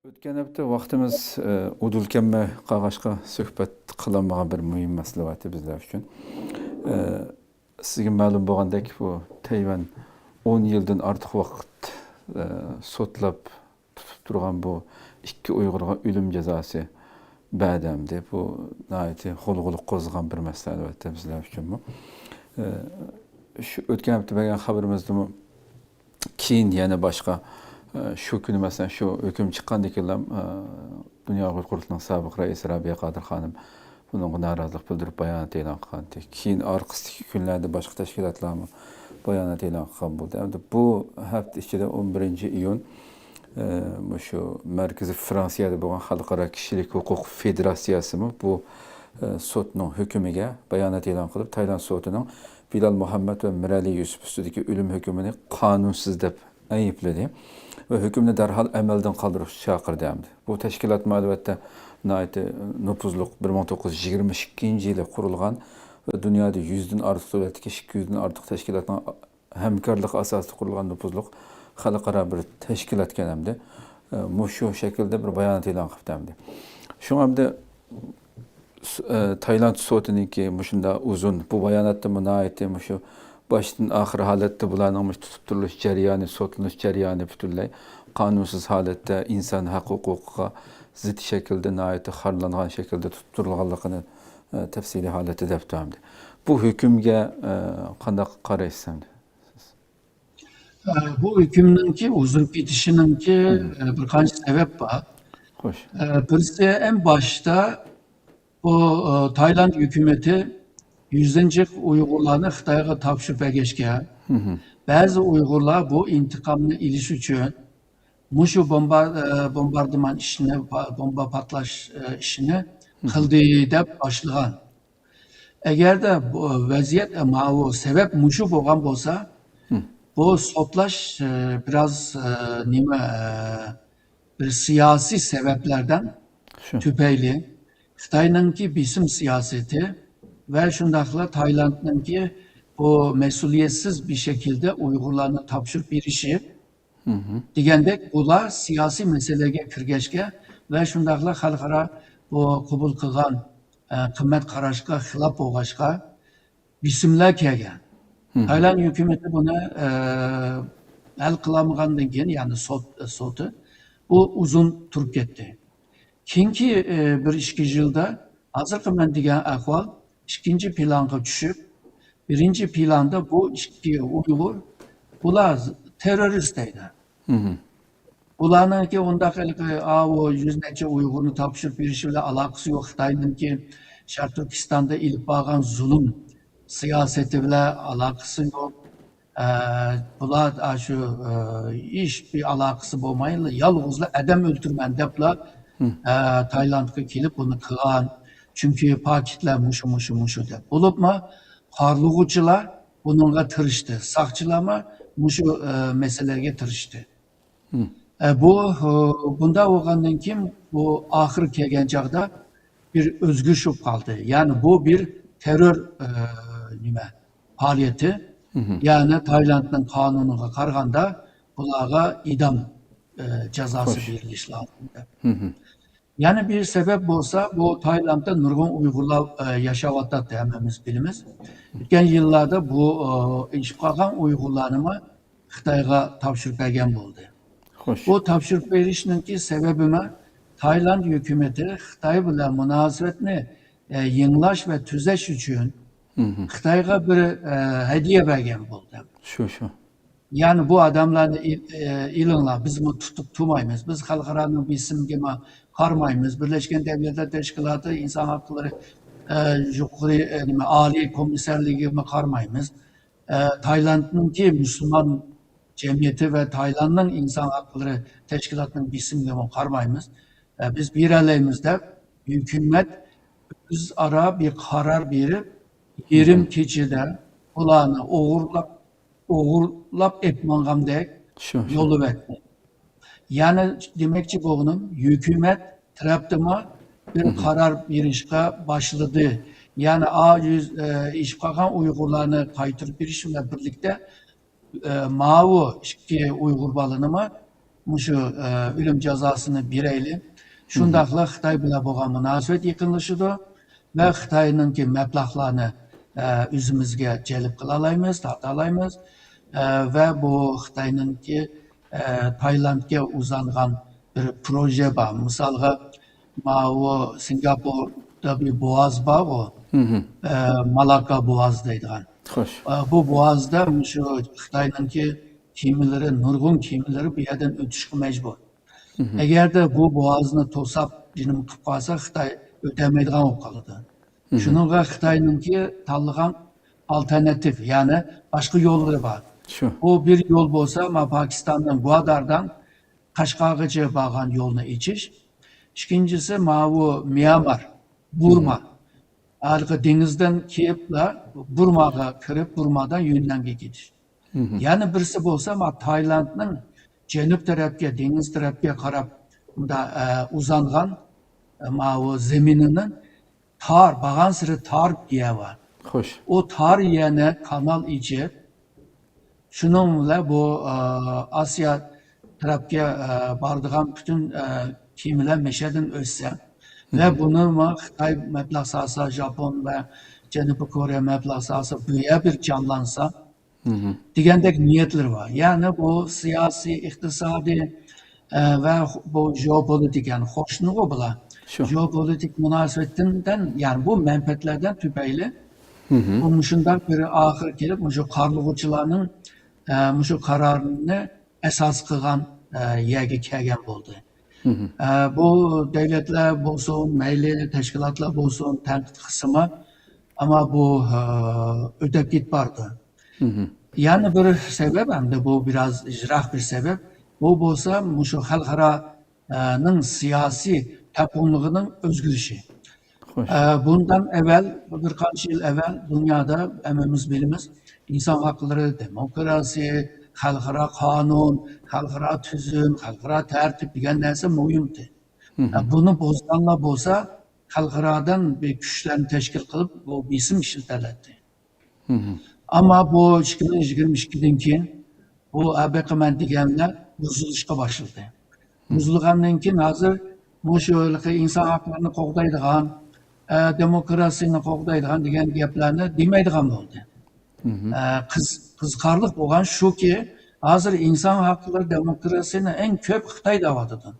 O'tgan hafta vaqtimiz udulkanma qag'ashqa suhbat qilinmagan bir muhim masala var bizler uchun. Sizga ma'lum bo'lgandek bu Tayvan 10 yildan ortiq vaqt sotlab tutib turgan bu ikki Uyg'urga o'lim jazosi ba'damdi. Bu nihoyatda g'ulg'ula qo'zg'agan bir masala albatta bizlar uchun bu. Shu o'tgan hafta bergan xabarimizda keyin yana boshqa şu günü mesela şu hüküm çıkan dikilam Dünya Uyghur Kuruluşu'nun sabık reisi Rabia Kadir Hanım bunun narazılık bildirip bayanat e'lon qildi. Keyin orqasidagi kunlarda boshqa tashkilotlarmi bayanat e'lon qilgan bo'ldi. Endi bu hafta ichida 11 iyun shu Markaziy Fransiyada bo'lgan Xalqaro kishilik huquq federatsiyasimi bu sudning hukmiga bayonot e'lon qilib, Tayland sudining Bilal Muhammad va Mirali Yusuf ustidagi o'lim hukmini qonunsiz deb ayıpladı ve hükümde derhal emelden kaldırış çağırdı. Bu teşkilat albatta nüfuzluq 1922 yılı kurulgan ve dünyada 100'den artıq devletki 200'den artıq teşkilatın hemkarlık asası kurulgan nüfuzluq xalqaro bir teşkilat kenemdi. Şu şekilde bir bayanat e'lon qildi. Şu anda Tayland sudininki şunda uzun bu bayanatda munaiti şu baştan ahir halette bulanmış tutuluş jarayoni, sotlanish jarayoni butunlay qanunsuz holatda inson haq huquqiga zid shaklda nihoyatda xorlangan shaklda tutilganligini tafsiliy holatda deb turibdi. Bu hukmga qanday qaraysiz? Bu hükümdeki uzun bitişininki bir qancha sebep var. Xo'sh. Birisi en başta bu Tayland hükümeti yüzüncük Uygurlarını Xitayga tapşırıp bergeçken bazı Uygurlar bu intikamını iliş üçün muşu bombardıman işini, bomba patlaş işini kıldı dep başlayan. Eğer de bu vaziyet ama sebep muşu boğan bolsa bu sotlaş biraz bir siyasi sebeplerden tüpeyli. Xitay'nınki bisim siyaseti ve şundakla Tayland'ınki bu mesuliyetsiz bir şekilde Uygurlarına tapşırıp bir işi degandek bular siyasi meselege kirgeçke ve şundakla xalqaro bu kubul kılgan kıymet qarashga xilaf bo'lg'achqa bisimler kelgan. Tayland hükümeti bunu hal qilamagandan keyin yani sotu bu uzun turib ketdi. Keyingi bir 2 yılda hazırki men degan ahvol ikinci planga düşüp, birinci planda bu iki Uygur, bular terörist deydi. Bularınki ondaki o yüzlerce Uygur'unu tapşırıp bir işiyle alakası yok. Xitay'ınki Şark Türkistan'da ilip bağlan zulüm siyaseti bile alakası yok. Bular şu iş bir alakası bulmayla yalnızla adam öldürmen depla Tayland'a kelip bunu kılan. Çünkü paketler muşu de. Olup mu karlıgucular bununla tırıştı. Sakçılar mı muşu meseleye tırıştı. Bunda oğandan kim bu ahir kelgen çağda bir özgürlük kaldı. Yani bu bir terör faaliyeti. Yani Tayland'ın kanununa karganda bulağa idam cezası veriliş lazım. Yani bir sebep olsa bu Tayland'da nurgun Uygurlar yaşavatta dememiz bilimiz. Geçen yıllarda bu işgalgan Uygurlarını Xitayga tapşırıp bergen oldu. Bu tapşırıp verişinki sebebime Tayland hükümeti Xitay bilen münasebetini yenilaş ve tüzeş üçün Xitayga bir hediye bergen oldu. Şu. Yani bu adamlarını ilinla biz mi tutup tumayımız, biz xalqaranın bisim gibi karmayımız, Birleşken Devletler Teşkilatı İnsan Hakları yukarı Ali Komiserliği gibi karmayımız. Tayland'ın ki Müslüman cemiyeti ve Tayland'ın İnsan Hakları Teşkilatı'nın bisim gibi karmayımız. Biz bir elimizde hükümet biz ara bir karar verip 20 kişide ulanı oğurlap etmangam dek yolu verdi. Yani demek ki bunun hükümet taraftıma bir karar verişe başladı. Yani işgalgan Uygurlarını kaytırıp verişimle birlikte mavi iki Uygur balını mı şu ölüm cezasını bireyli. Şundaqla Xitay bilan bo'lgan munosabat yaqinlashadi va Xitoyninki mablag'larni o'zimizga jalb qila olamiz, torta olamiz va bu Xitoyninki Taylandga uzangan bir proje bor. Misolga, o Singapurda bir boğaz bor, o Malakka boğaz deydigan. Xo'sh. Bu boğazda şu Xitoyninki kemileri, nurg'un kemileri bu yerdan o'tishga majbur. Agarda bu boğazni to'sab, jinim qilib qolsa, Xitoy o'tamaydigan bo'lib qoladi. Shuningga Xitoyninki tanlagan alternativ, ya'ni boshqa yo'llari bor. Shu. Bu bir yo'l bo'lsa, Pokistondan Gwadardan Qashqargacha borgan yo'lni ichish. İkincisi bu Myanmar, Burma. Arka denizden kelipla Burmaga kirib, Burmadan Yunnanga ketish. Yani birisi bo'lsa, Taylandning janub tarafga, deniz tarafga qarab uzangan o zemininin bağan siri tar yer var. Xo'sh. O tar yerni kanal ichi, shunun bilan bu Asya tarafga boradigan bütün kemilar meshadan o'tsa ve bunu Xitoy mablag' solsa, Japon ve Janubiy Koreya mablag' solsa, bu yer bir canlansa degandek niyatlar var. Yani bu siyasi, iqtisodiy ve bu jeopolitik, yani hoşnuğu bilan jeopolitik munosabatdan, yani bu menfaatlardan tüpeyli bu şundan beri ahir kelib, şu qarlıg'uchilarning şu kararını esas qilgan yerga kelgan bo'ldi. Bu devletler bo'lsin, mayli tashkilotlar bo'lsin, tanqid qismi, ama bu ödep git bardı. Yani bir sebep, hem de bu biraz icrah bir sebep. Bu bo'lsa, şu xalqaroning siyasi tepkinliğinin özgürlüğü. Bundan evvel, birkaç yıl evvel dünyada ememiz bilimiz insan hakları, demokrasi, xalqaro qonun, xalqaro tuzum, xalqaro tartib degan narsa muhimdi. Bunu bozganlar bo'lsa, xalqarodan bir kuchlarni tashkil qilib, bu bisim ishlatadi. Ama bu 2022'den keyin bu ABQMN deganlar buzilishga başladı. Buzilgandan keyin hozir bu insan haklarını qo'g'daydigan, demokrasiyani qo'g'daydigan degan gaplarni demaydigan bo'ldi. Qiziqarli bo'lgan shuki, hozir inson haqlari demokrasiyani eng ko'p Xitoy da'votidir.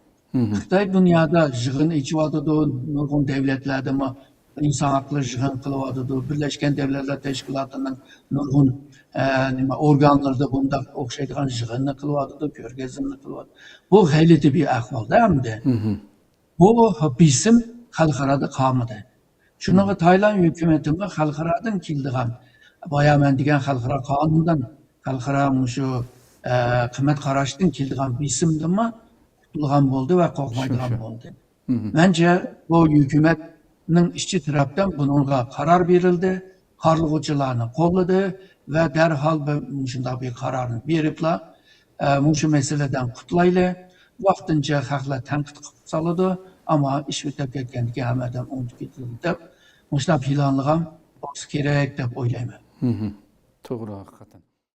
Xitoy dunyoda yig'in ichiyotidi, nurg'un davlatlarda inson haqlari yig'in qilyotidi, Birlashgan Davlatlar Tashkilotining nurg'un organlarida bunda o'xshaydigan yig'inni qilyotidi, ko'rgazmani qilyotidi. Bu g'ayrati bir ahvolda hamda. Bu bisim xalqaroda qolmadi. Shunaqa Tayland hukumati xalqarodan keldigan bayaman degan xalqaro qonundan, xalqaro şu qimmat qarashdan keldigan bisimdimi qutulgan bo'ldi va qo'rqmaydigan bo'ldi. Bence bu hukumatning ishchi tarafdan bunga qaror berildi, qarlıg'uchilarni qo'lladi ve derhal shunday bir qarorni beribla şu meseledan qutulayli, vaqtincha xalqlar tanqid qilib soladi, ama ish o'tib ketganligi hammadan unutib ketildi deb, shunday planlagan bo'lsa kerak deb o'ylayman. To'g'ri, haqiqatan.